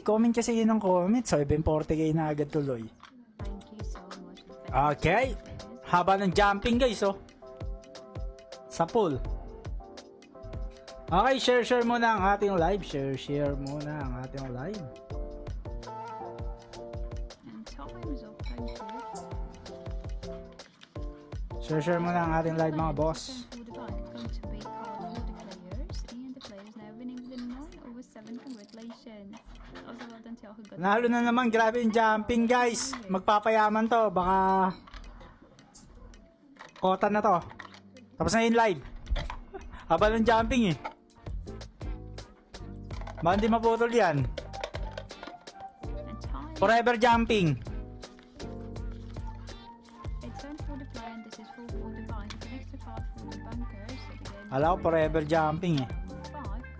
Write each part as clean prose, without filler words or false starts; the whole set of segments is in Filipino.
comment kasi yun ng comment. 740k na agad tuloy. Thank you so much. Okay. Haba ng jumping guys, oh. Sa pool. Okay, share muna ang ating live. Share muna ang ating live. And time is up. Thank you. Share muna ang ating live mga boss. For the bank, going to be called for the players, and the players now winning with a 9/7. Congratulations. Also well done to all who got Nalo na naman, grabe yung jumping guys. Magpapayaman to, baka kota na to. Tapos na yung live. Haba ng jumping eh. Baka hindi maputol yan. and time. Forever jumping. It's time for the player, and this is for the bank. The next card for the bankers. So the game Alam ko, forever jumping eh. 5.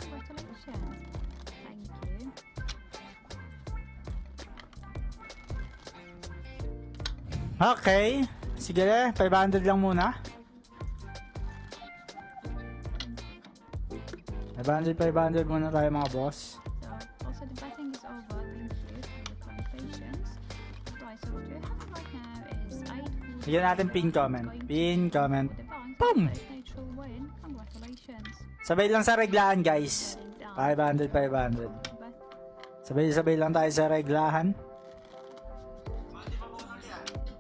Congratulations. Thank you. Okay. Sige, 500 lang muna. 500 muna tayo mga boss. So also the betting is over. Thank you for your kind patience. Right, so what we have right now is 8 for Bigyan natin pin comment. Pin comment. the bank. Boom! Neutral win. Congratulations. Sabay lang sa reglahan guys. Getting down. 500. But Sabay lang tayo sa reglahan.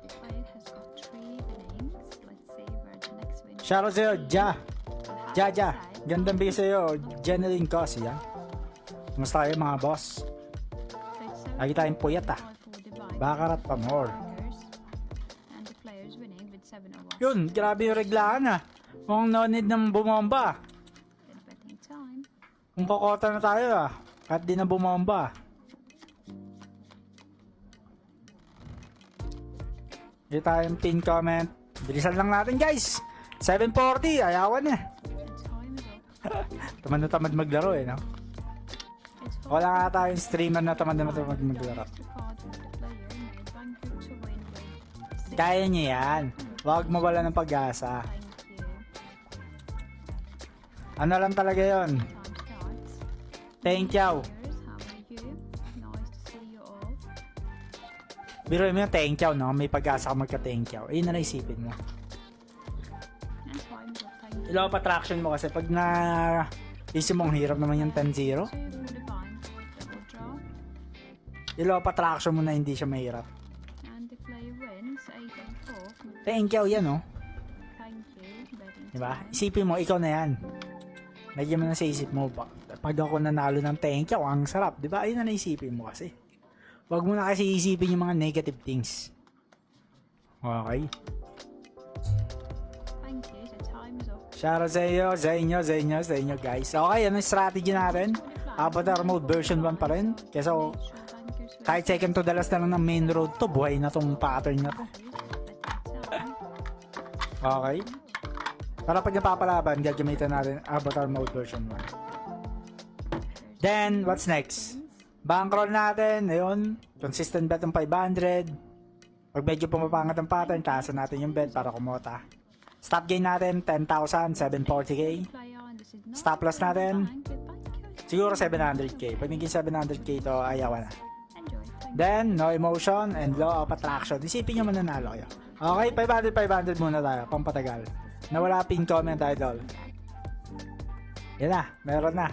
the player has got 3 innings. Let's see where the next win Shoutout sa'yo, Ja. will have Ja. to say. Gandang bigay sa'yo, Jeneline Cosi, ha? Kumusta kayo mga boss? So it's Lagi tayong puyat, ah. 7 for the bank. Bakarat pa more. Bankers. And the players winning with 7/1. Yun, grabe yung reglahan, ha? Kung no need ng bumomba. Good betting time. Kung kokota na tayo, ha? Kahit di na bumomba. Hindi tayong pin comment. Bilisan lang natin, guys. 740, ayawan eh. And time is up. Tamad na tamad maglaro, eh, no? It's for Wala nga tayong streamer na tamad na tamad maglaro. extra card for the player made banker to win with 6. Kaya niya yan. Huwag mawala ng pag-asa. Thank you. Ano lang talaga yon. Time starts. Thank you. Players, how are you? Nice to see you all. Biro mo yung thank you, no? May pag-asa ka magka-thank you. Ayun na naisipin mo. And time is up. Thank you. Ilaw pa traction mo kasi pag na isip mong hirap naman yung 10-0. 2 for the bank. Double draw. Ilaw pa traction mo na hindi siya mahirap. And the player wins 8/4. Thank you, yan, no? Thank you. Betting Diba? time. Isipin mo, ikaw na yan. Lagyan mo na sa isip mo. Pag ako nanalo ng thank you, ang sarap. Diba? Ayun na naisipin mo kasi. Huwag mo na kasi isipin yung mga negative things. Okay. Thank you. The time is up. Shoutout sa inyo guys. Okay, ano yung strategy natin? Avatar mode version 1 pa rin. Kesa kahit second to the last na lang ng main road to, buhay na tong pattern na to. Okay. Para pag napapalaban, gagamitan natin Avatar mode version 1. Then, what's next? Bankroll natin, ayun. Consistent bet ng 500. Pag medyo pumapangat ang pattern, taasan natin yung bet para kumota. Stop gain natin, 10,000, 740k. Stop loss natin, siguro 700k. Pag naging 700k to, ayaw na. Then, no emotion and law of attraction. Isipin nyo mananalo kayo. Okay, 500 muna tayo, pampatagal. Nawala pin comment, idol. Yan na, meron na.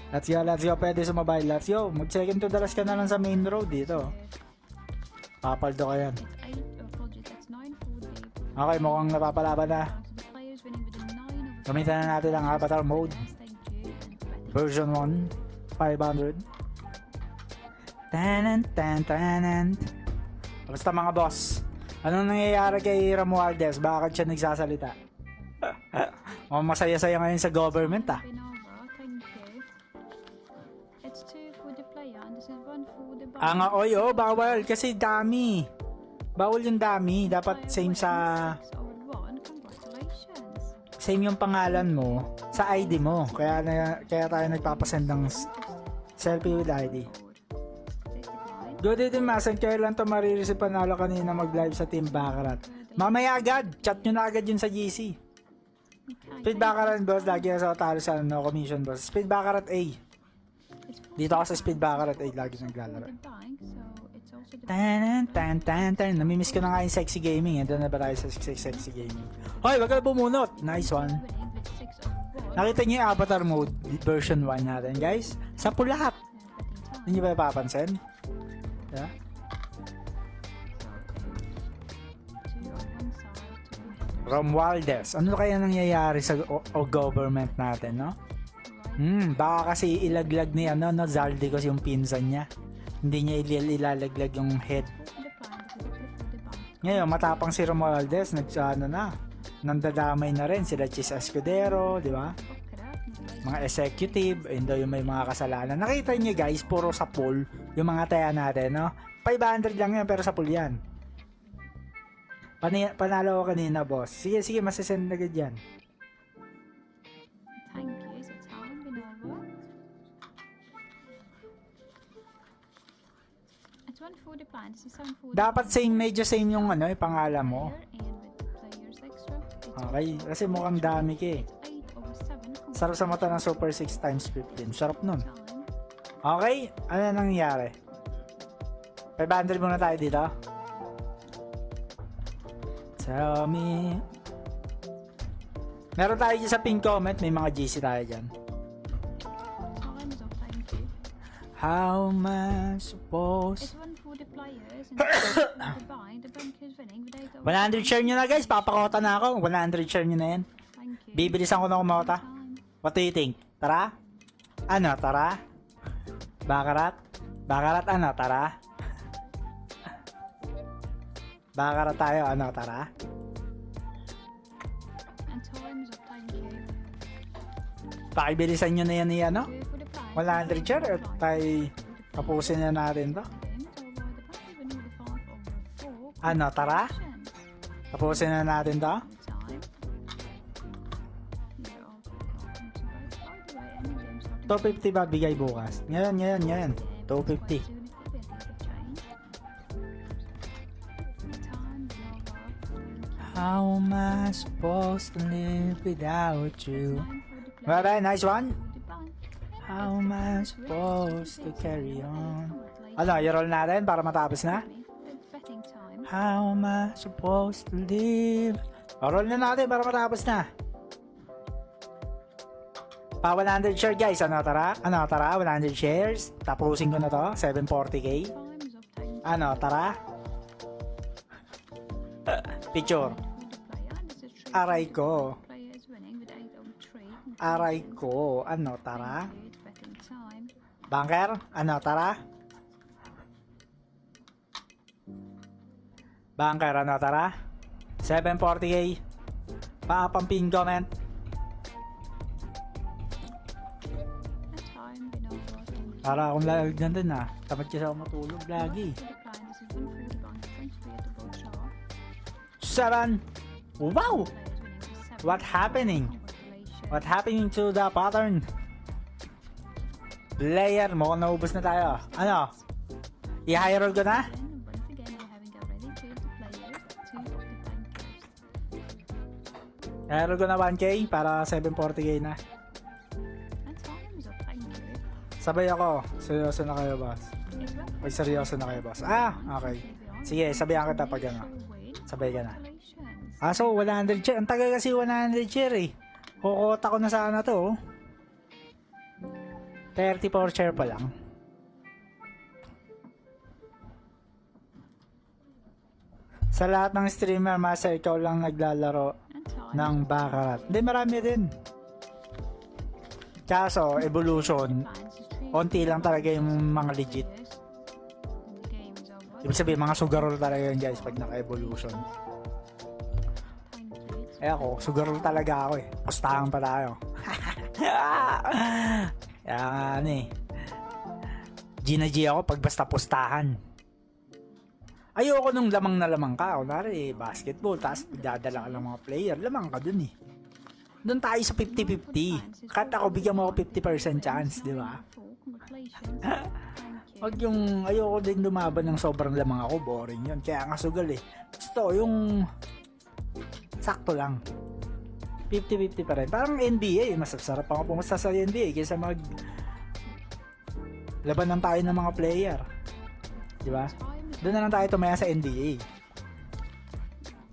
Let's go, pwede sumabay. Let's go, mag second to the last ka na lang sa main road dito. Papaldo ka yan. Okay, mukhang napapalaban na. Gamitan na natin ang Avatar mode. Version 1, 500. Tanan. Basta mga boss, anong nangyayari kay Romualdez? Bakit siya nagsasalita? Oh, masaya-saya ngayon sa government, ah. Oy, bawal kasi dami. Bawal yung dami. Dapat same yung pangalan mo sa ID mo. Kaya tayo nagpapasend ng selfie with ID. Good evening, Masan. Kailan to marireceive panalo kanina mag-live sa Team Baccarat? Mamaya agad. Chat nyo na agad yun sa GC. Speed Baccarat, boss. Lagi na sa talo sa no commission, boss. Speed Baccarat A. Dito ako sa Speed Baccarat ay lagi naglalaro. The bank, so it's also the Tan. Namimiss ko na nga yung sexy gaming. Doon na ba tayo sa sexy gaming? Hoy, wag ka na bumunot. Nice one. winning with 6 of board. Nakita niyo yung avatar mode version 1 natin, guys. Sa lahat. Betting time. Hindi niyo ba napapansin? Yeah? Romualdez. Ano kaya nangyayari sa government natin, no? Baka kasi ilaglag ni Zaldicos yung pinsan niya. Hindi niya ilalaglag yung head. Ngayon, matapang si Romualdez, nandadamay na rin sila Chis Escudero, di ba? Mga executive, ayun daw yung may mga kasalanan. Nakita niyo guys, puro sa pool yung mga taya natin, no? 500 lang yan, pero sa pool yan. Panalo ko kanina, boss. Sige, masasend agad yan. Thank you. So time Binova. It's one for the plan. This is some food. Dapat medyo same yung yung pangalan mo. And with the players extra. It's Okay, kasi mukhang dami ka eh. 8 over 7. Sarap sa mata ng Super 6 times 15. Sarap nun. Time. Okay, ano nangyayari? 500 muna tayo dito. Tell me. Meron tayo dyan sa pin comment. May mga GC tayo dyan. Times of time two. How am I supposed? It's one for the players. And the buy. The bank is winning with 8 over 100 share nyo na guys. Papakota na ako. 100 share nyo na yan. Thank you. Bibilisan ko na kumota. Time. What do you think? Tara? Ano? Tara? Baccarat? Baccarat ano? Tara? Baccarat tayo. Ano? Tara? And times of time two. Pakibilisan nyo na yan ni ano? 2 for the plan. 100 share at tayo tapusin na natin to. Ano? Tara? Tapusin na natin to. 250 ba bigay bukas? Ngayon. 250. How am I supposed to live without you? Bye, nice one. How am I supposed to carry on? Ano, i-roll natin para matapos na? How am I supposed to live? Roll na natin para matapos na. Pa 100 share guys, ano tara? 100 shares. Tapusin ko na to, 740k. Ano, tara? Picture. Aray ko. Aray ko. Ano, tara? Banker? Ano, tara? Banker, ano, tara? 740k. Papampin comment. Para akong lalagyan din ah. Tamad kasi ako matulog lagi. 7. Wow! What happening? What happening to the pattern? Player, mukhang naubos na tayo. Ano? I-high roll ko na? I-high roll ko na 1k para 740k na. Sabay ako. Seryoso na kayo, boss. Pag seryoso na kayo, boss. Ah, okay. Sige, sabayan kita pag ano. Sabay ka na. Ah, so 100 share. Ang tagal kasi 100 share eh. Kukota ko na sana to. 34 share pa lang. Sa lahat ng streamer, master, ikaw lang naglalaro ng Baccarat. Hindi, marami din. Kaso, evolution, onti lang talaga yung mga legit. Ibig sabihin, mga sugarol talaga yun guys pag naka-evolution. Eh ako, sugarol talaga ako eh. Pustahan pa tayo. Kaya nga ano eh. G ako pag basta pustahan. Ayoko nung lamang na lamang ka. Kunwari basketball, tapos dadala ka ng mga player. Lamang ka dun eh. Doon tayo sa 50-50. Kahit ako bigyan mo ako 50% chance, di ba? Wag yung ayoko din lumaban ng sobrang lamang ako, boring yun. Kaya nga sugal eh. Gusto yung sakto lang. 50-50 pa rin. Parang NBA, mas sarap ako pumasta sa NBA kaysa Laban lang tayo ng mga player. Di ba? Doon na lang tayo tumaya sa NBA.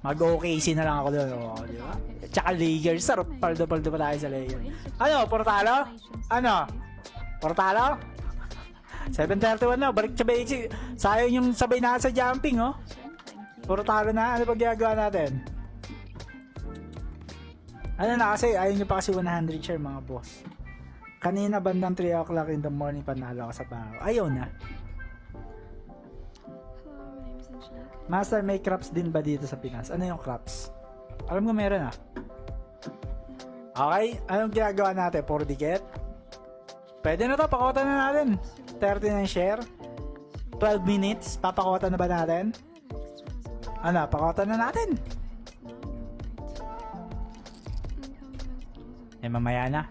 Mag-OKC na lang ako doon. Oh, di ba? Tsaka Lakers. Sarap. Paldo-paldo pa tayo sa Lakers. Ano? Portalo? Ano? Portalo? 7:31 na. Balik sa basic. Sayang yung sabay na sa jumping, oh. Portalo na. Ano pag ginagawa natin? Ano na kasi? Ayaw nyo pa kasi 100 share, mga boss. Kanina bandang 3 o'clock in the morning panalo ako sa baro. Ayaw na. Master, may crops din ba dito sa Pinas? Ano yung crops? Alam ko meron ah. Okay, anong ginagawa natin? For dikit? Pwede na to, pakota na natin. 39 share. 12 minutes, papakota na ba natin? Ano, pakota na natin. Eh, mamaya na.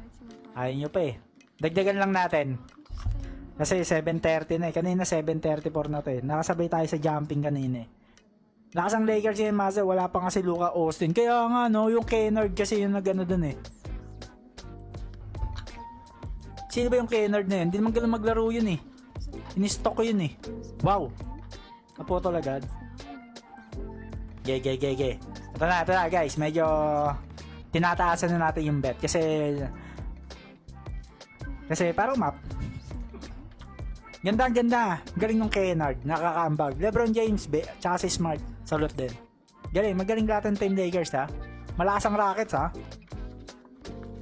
Ayaw nyo pa eh. Dagdagan lang natin. Kasi 7:30 na eh. Kanina 7:34 na to eh. Nakasabay tayo sa jumping kanina eh. Lakas ang Lakers yun, Master. Wala pa kasi Luka Austin. Kaya nga, no, yung Kennard kasi yung nagano dun eh. Sino ba yung Kennard na yun? Hindi naman ganun maglaro yun eh. Ini-stock ko yun eh. Wow. Naputol agad. Gay. Ito na guys. Medyo tinataasan na natin yung bet. Kasi parang map. Ganda. Galing yung Kennard. Nakakaambag. LeBron James, tsaka si Smart. Salute din. Magaling lahat ng Team Lakers ha. Malakas ang Rockets ha.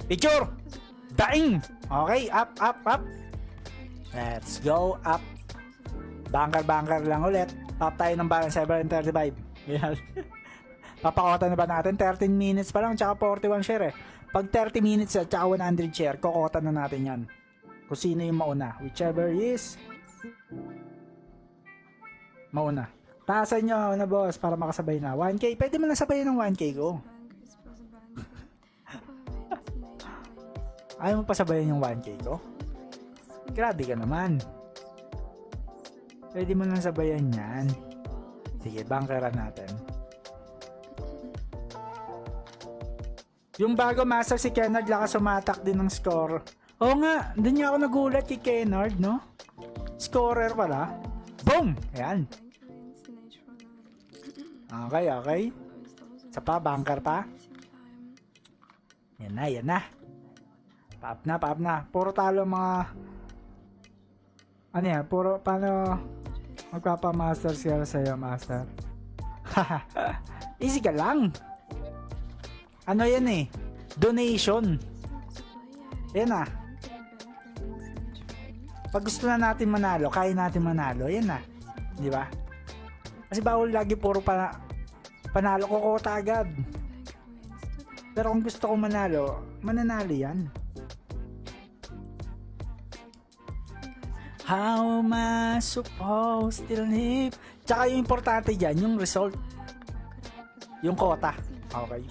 Picture! Daing! Okay, up. Let's go up. Bunker lang ulit. Pop tayo ng balance 7:35. Yan. Papakota na ba natin? 13 minutes pa lang, tsaka 41 share eh. Pag 30 minutes at tsaka 100 share, kokota na natin yan. Kung sino yung mauna. Whichever is mauna. Taasan nyo na boss para makasabay na. 1K. Pwede mo na sabayin ng 1K ko. Ayaw mo pa sabayin yung 1K ko? Grabe ka naman. Pwede mo lang sabayan yan. Sige, bankeran natin. Yung bago master si Kennard, lakas sumatak din ng score. Oo nga, doon nga ako nagulat kay Kennard, no? Scorer pala. Boom! Ayan. Okay. Isa pa, bunker pa. Yan na. Paap na. Puro talo mga... Ano yan? Paano magpapamaster siya sa'yo, master? Easy ka lang. Ano yan eh? Donation. Yan na. Pag gusto na natin manalo, kaya natin manalo. Yan na. Di ba? Kasi bawal lagi puro panalo ko kota agad. Pero kung gusto ko manalo, mananalo yan. How am I supposed to live? Tsaka yung importante dyan, yung result. Yung kota. Okay.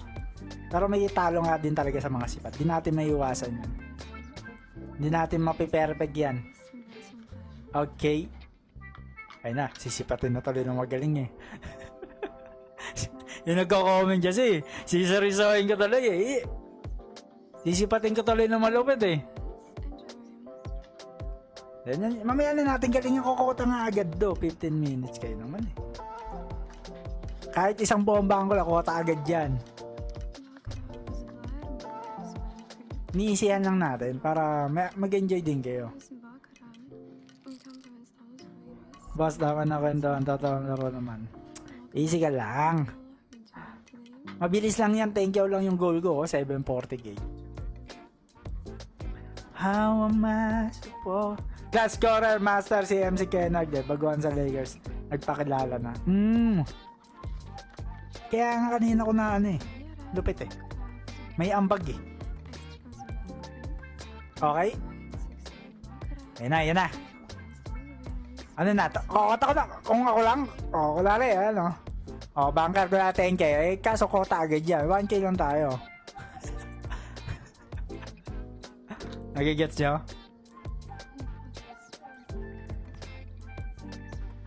Pero may talo nga din talaga sa mga sipat. Di natin maiiwasan yan. Di natin mapiperfect yan. Okay. Ay na, sisipatin na tuloy ng magaling eh. Yung nagko-comment kasi, sisarisahin ka talaga eh. Sisipatin ka tuloy ng malupit eh. Then, mamaya na natin galing yung kokota nga agad do. 15 minutes kayo naman eh. Kahit isang bomba ang kota agad dyan. Niisihan lang natin para mag-enjoy din kayo. Boss, dapat na kwento ang totoong laro naman. Easy ka lang. Mabilis lang yan. Thank you lang yung goal ko. 740k. How am I supposed... Last scorer, master si MC Kennard eh. Baguhan sa Lakers. Nagpakilala na. Kaya nga kanina ko na ano eh. Lupit eh. May ambag eh. Okay? Yan na. Ano na? Kota ko na. Kung ako lang. Kulari ano. Banker ko na 10k. Eh, kaso kota agad yan. 1k lang tayo. Nagigets nyo?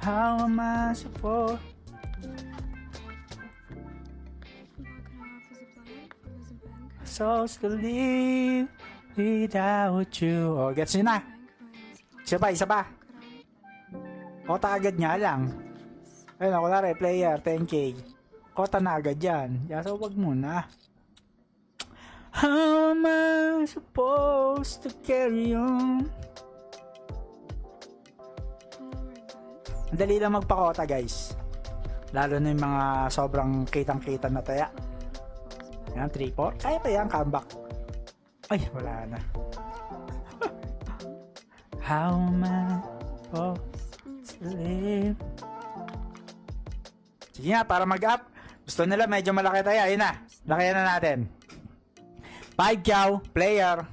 How am I supposed to live without you? Gets nyo na? Isa pa. Kota agad nga lang. Ayun, kunwari, player, 10k. Kota na agad yan. Kaya so, wag muna. How am I supposed to carry on? Ang dali lang magpakota, guys. Lalo na yung mga sobrang kitang-kita na taya. Yan, 3-4. Kaya pa yan, comeback. Ay, wala na. How am I supposed to live? Sige nga, para mag-up. Gusto nila medyo malaki tayo. Ayun na. Lakayan na natin. 5 cow, player.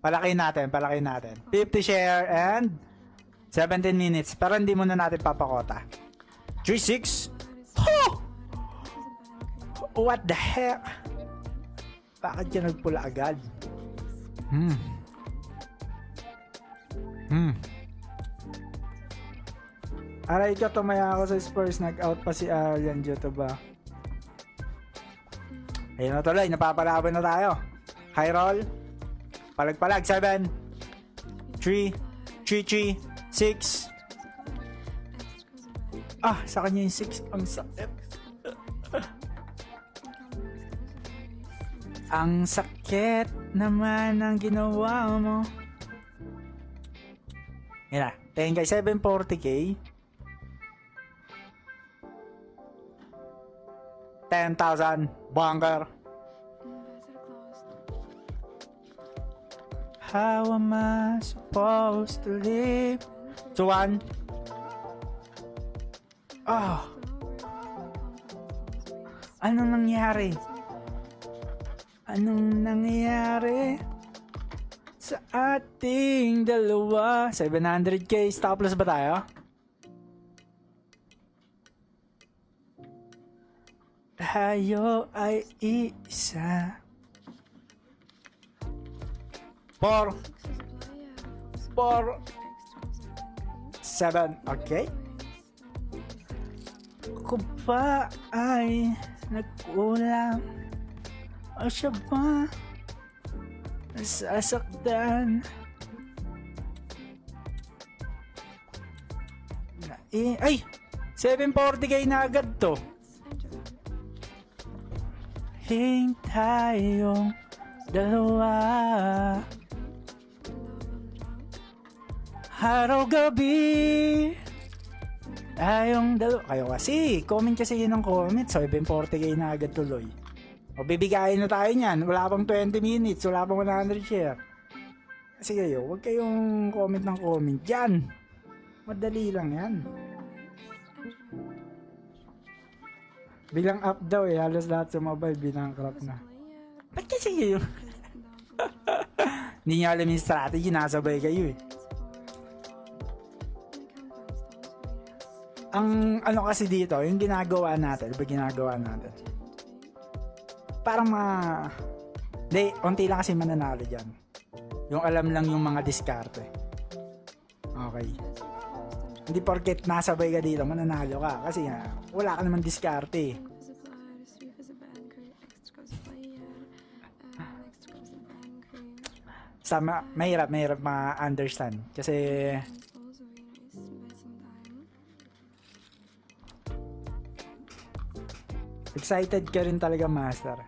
Palakihin natin. 50 share and 17 minutes. Pero hindi muna natin papakota. 3-6. Oh! What the heck? Bakit yan nagpula agad? Aray ka, tumaya ako sa Spurs. Nag-out pa si Aryan dito ba? Ayun na tuloy, napapalaban na tayo. High roll. Palag-palag, 7. 3. 3, 6. Ah, sa kanya yung 6. Ang sakit. Ang sakit naman ang ginawa mo. Yan na. 10k, 740k. 10,000. Bunker. How am I supposed to live? So 1. Oh. Anong nangyari? Anong nangyari sa ating dalawa? 700k. Stop loss ba tayo? Tayo ay isa. 4 7. Okay. Ako ba ay nagkulang? O siya ba nasasaktan? Ay! 740k na agad to. Hing tayong dalawa. Araw-gabi tayong dalawa. Kayo kasi, comment kasi yun ng comment. 740k na agad tuloy. O bibigayin na tayo niyan. Wala pang 20 minutes. Wala pang 100 share. Kasi kayo, huwag kayong comment ng comment dyan. Madali lang yan. Bilang up daw eh. Halos lahat sa mobile bilang crap na. Ba't kasi kayo? Hindi nyo alam yung strategy. Nasabay kayo eh. Ang ano kasi dito, yung ginagawa natin, diba ginagawa natin? Parang hindi, unti lang kasi mananalo dyan. Yung alam lang yung mga diskarte. Okay. Hindi porket nasabay ka dito, mananalo ka. Kasi nga, wala ka naman diskarte. Mahirap ma-understand. Kasi excited ka rin talaga, master.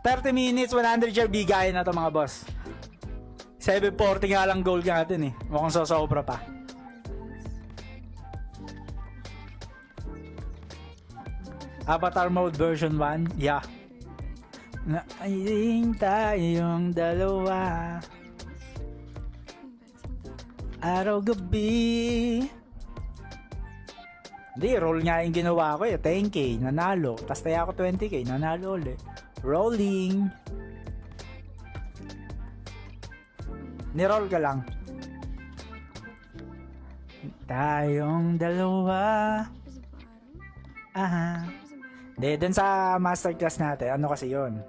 30 minutes, 100 share, bigayin na to mga boss. 740 nga lang goal natin eh. Mukhang sosobra pa. Avatar mode version 1, yeah. Nailing tayong dalawa. Araw-gabi. Hindi, roll nga yung ginawa ko eh. 10k, nanalo. Tapos tayo ako 20k, nanalo ulit. Rolling. Ni-roll ka lang. Tayong dalawa. Aha. Hindi, dun sa masterclass natin, ano kasi yun?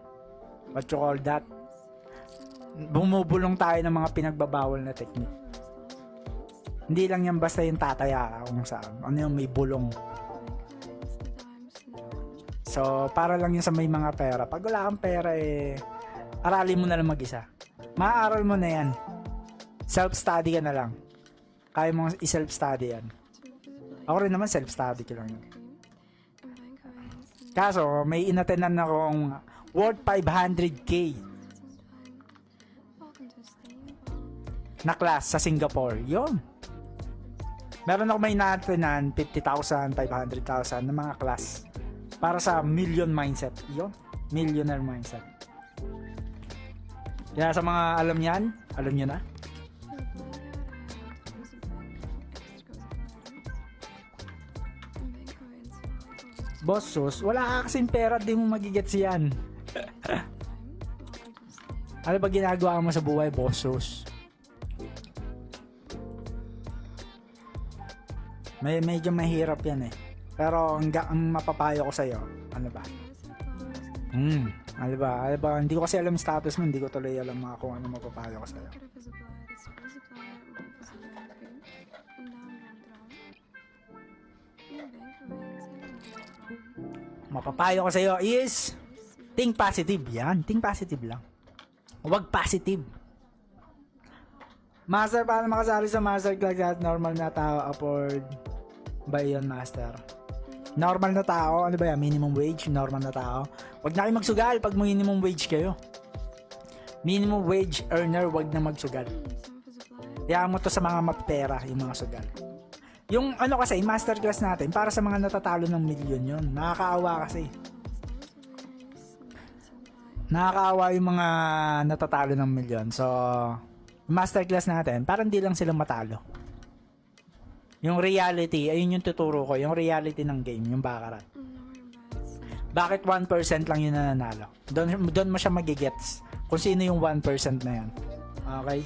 What you call that? Bumubulong tayo ng mga pinagbabawal na technique. Hindi lang yan basta yung tataya ka kung saan. Ano yung may bulong. So, para lang yun sa may mga pera. Pag wala kang pera eh, aralin mo na lang mag-isa. Maaaral mo na yan. Self-study ka na lang. kaya mong i-self-study yan. Ako rin naman self-study ko lang yun. Kaso, may inatenan akong worth 500k na class sa Singapore. Yun. Meron ako may inatenan 50,000, 500,000 na mga class para sa million mindset. Yun. Millionaire mindset. Kaya sa mga alam yan, alam nyo na. Boss Sus, wala ka kasing pera, di mo magigets yan. Ano ba ginagawa mo sa buhay, Boss Sus? Medyo mahirap yan eh. Pero ang mapapayo ko sa'yo, ano ba? Ano ba? Hindi ko kasi alam yung status mo, hindi ko tuloy alam mga kung ano mapapayo ko sa'yo. Mapapayo ko sa'yo is think positive. Yan, think positive lang. Huwag positive. Master, paano makasali sa masterclass at normal na tao afford ba yun, Master? Normal na tao, ano ba yan? Minimum wage, normal na tao. Huwag na kayo magsugal pag minimum wage kayo. Minimum wage earner, huwag na magsugal. Kaya mo to sa mga mapera, yung mga sugal. Yung ano kasi, masterclass natin, para sa mga natatalo ng milyon yun. Nakakaawa kasi. Nakakaawa yung mga natatalo ng milyon. So, masterclass natin, parang di lang silang matalo. Yung reality, ayun yung tuturo ko. Yung reality ng game, yung bakarat. Bakit 1% lang yun na nanalo? Doon mo siya magigets kung sino yung 1% na yan. Okay?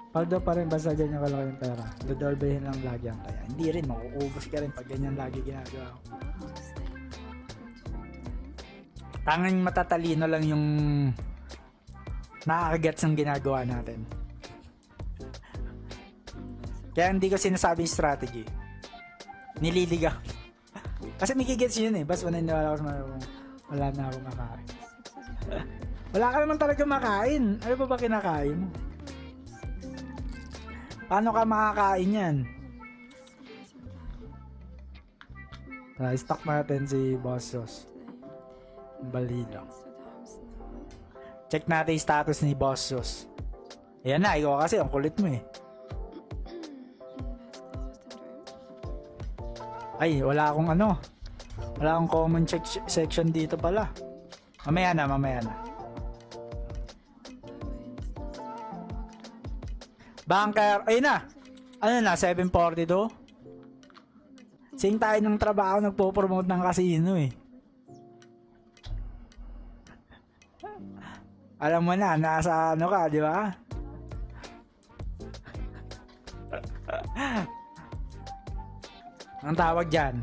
Paldo pa rin basta ganyan kalaki yung pera. Dodolbehin lang lagi ang kaya. Hindi rin, makuubos ka rin pag ganyan lagi ginagawa. Tanging matatalino lang yung nakakagets ng ginagawa natin. Kaya hindi ko sinasabing strategy. Nililigaw. Kasi may gigets yun eh. Basta naniniwala ko sa mga wala na akong makain. Wala ka naman talaga makain. Ano ba kinakain mo? Paano ka makakain yan? Stock natin si Boss Sus. Balilo. Check natin yung status ni Boss Sus. Ayan na, ikaw kasi ang kulit mo eh. Ay, wala akong ano. Wala akong comment section dito pala. Mamaya na. Banker, ayun na. Ano na, 742? Sing tayo ng trabaho, nagpo-promote ng casino eh. Alam mo na, nasa ano ka, di ba? Ang tawag dyan?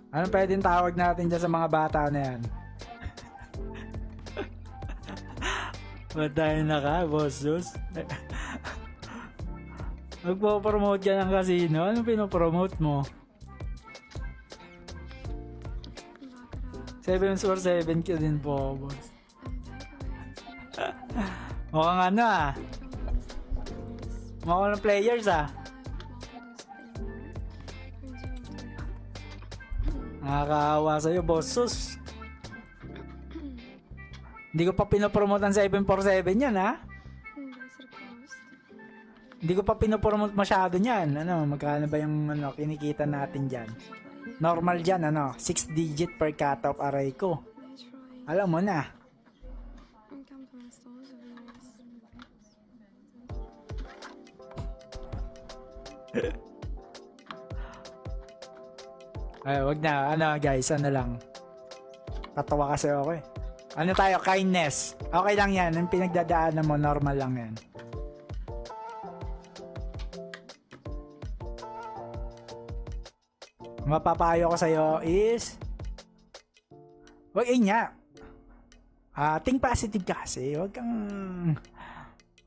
Anong pwedeng tawag natin dyan sa mga bata na yan? Matay na ka, Boss Sus. Magpo-promote ka ng casino? Anong pinopromote mo? 747 ka din po, boss. Mukhang ano ah. Mukhang ng players ah. Nakakaawa sa'yo, Boss Sus. Hindi ko pa pinopromote ang 747 yan ha. Hindi ko pa pinopromote masyado niyan. Ano, magkano ba yung ano, kinikita natin dyan? Normal dyan, ano, 6 digit per cut-off array ko. Alam mo na. Ay, wag na. Ano guys, ano lang. Tatawa kasi ako eh. Ano tayo? Kindness. Okay lang yan. Ang pinagdadaanan mo, normal lang yan. Mapapayo ko sa'yo is wag nga. Think positive kasi. Wag kang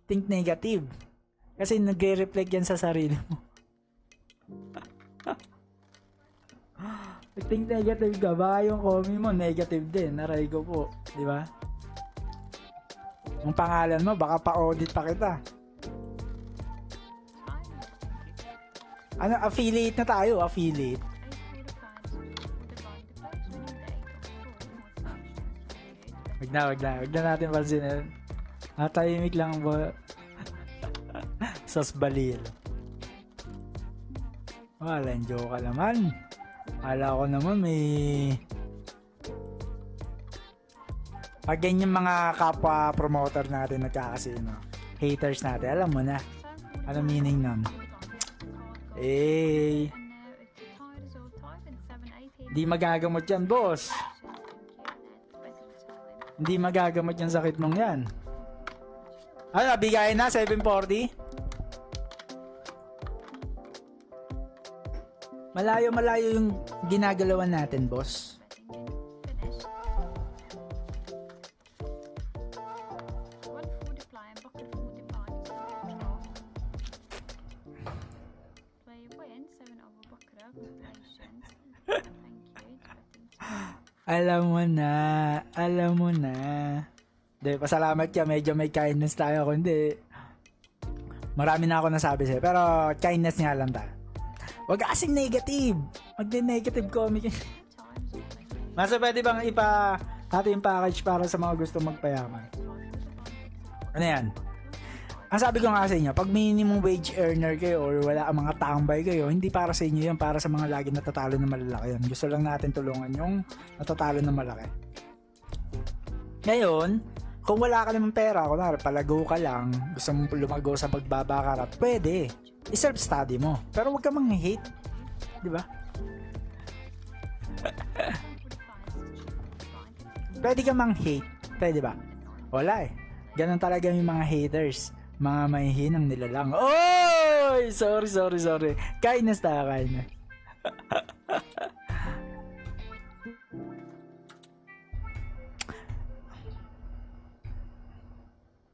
think negative. Kasi nagre-reflect yan sa sarili mo. Think negative ka, baka yung comment mo negative din. Naray ko po, di ba? Yung pangalan mo, baka pa-audit pa kita. Ano, affiliate na tayo, affiliate. Wag na natin pansinin. Tahimik lang ba? Sas balil. Wala, joke ka naman. Akala ko naman may... Pag ganyan mga kapwa promoter natin nagkakasino, haters natin, alam mo na. Ano meaning nun? Eh, di magagamot yan, boss. Hindi magagamot yung sakit mong yan. Ano, bigayin na, 740? Malayo yung ginagalawan natin, boss. Alam mo na. Hindi, pasalamat ka, medyo may kindness tayo, kundi marami na ako nasabi sa'yo, pero kindness nga lang tayo. Huwag kasing negative. Mag-negative comic. Masa pwede bang natin yung package para sa mga gusto magpayaman? Ano yan? Ang sabi ko nga sa inyo, pag minimum wage earner kayo or wala ang mga tambay kayo, hindi para sa inyo yan, para sa mga lagi natatalo na malalaki yan. Gusto lang natin tulungan yung natatalo na malaki. Ngayon, kung wala ka naman pera, kunwari palago ka lang, gusto mong lumago sa pagbabakarat, pwede. I-self-study mo. Pero huwag ka mang-hate. Di ba? Pwede ka mang-hate. Pwede ba? Wala eh. Ganun talaga yung mga haters. Mga mahihinang nilalang. Oy! Sorry. Kindness tayo, kindness.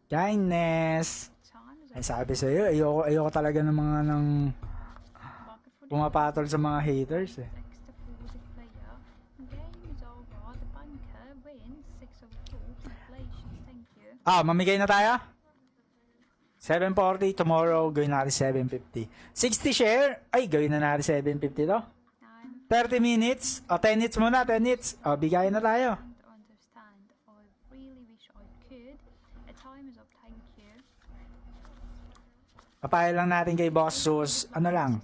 Kindness. Ay, sabi sa'yo, ayoko talaga ng mga pumapatol sa mga haters eh. Mamigay na tayo? 740, tomorrow, gawin natin 750. 60 share? Ay, gawin na natin 750 to. 30 minutes? 10 minutes muna, 10 minutes. Bigayin na tayo. Papaya lang natin kay Boss Sus. Ano lang?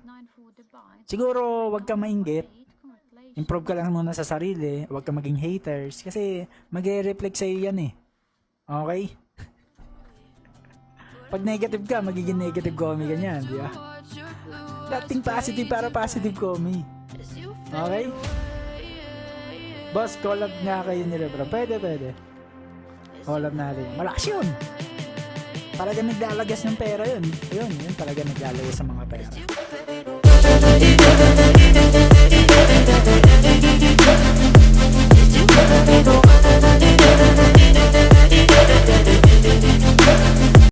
Siguro, wag kang mainggit. Improve ka lang muna sa sarili. Wag kang maging haters. Kasi, magre-reflect sa'yo yan eh. Okay? Pag negative ka, magiging negative commie ka niyan, di ba? Dating positive para positive commie. Okay? Boss, collab nga kayo nila, bro. Pwede. Collab natin. Malakas yun! Talaga naglalagas ng pera yun. Yun talaga naglalagas ng mga pera.